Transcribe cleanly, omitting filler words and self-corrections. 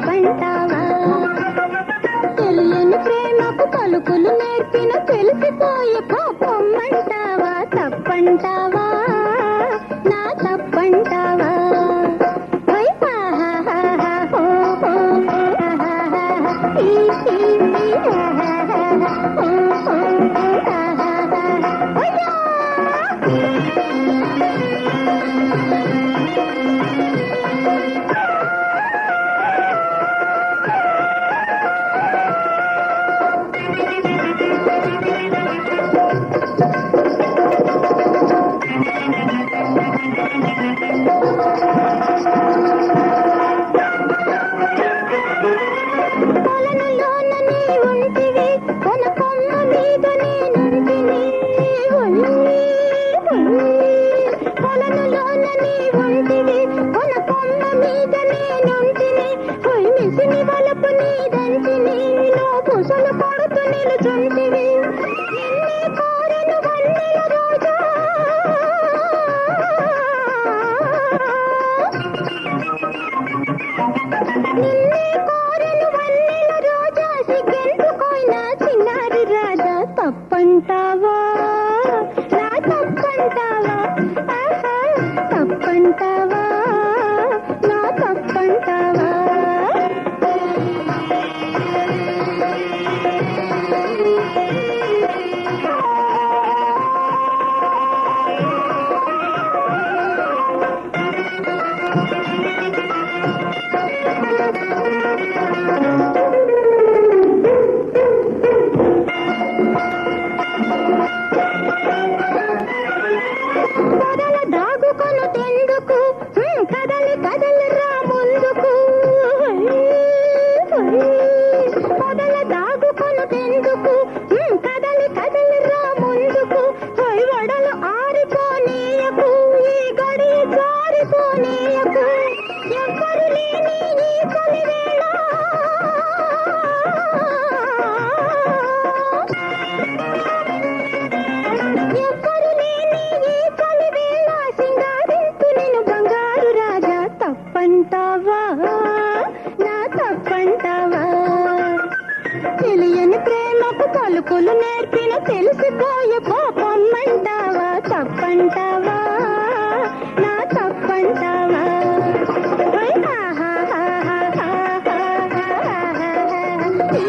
తప్పంటావా? తెలియని ప్రేమకు పలుకులు నేర్పిన తెలిసిపోయే పాపమ్మంటావా? తప్పంటావా? నా తప్పంటావా? తప్పంటావా? నా తప్పంటావా? తప్పంటావా? నా తప్పంటావా? దాగుకొను తెందుకు కదలి కదలి రా ముందుకు, పొదల దాగుకొను తెందుకు కదలి కదలి రా ముందుకు, వడలు ఆరిపోనీయకు ఈ గడి జారిపోనీయకు, ఎవ్వరు లేని ఈ చలివేళ ఎవ్వరు లేని ఈ చలివేళ సింగారించు నేను బంగారు రాజా. తప్పంటావా? నా తప్పంటావా? తెలియని ప్రేమకు పలుకులు నేర్పిన తెలిసిపోయే పాపమ్మంటావా? తప్పంటావా? నా తప్పంటావా? ఈ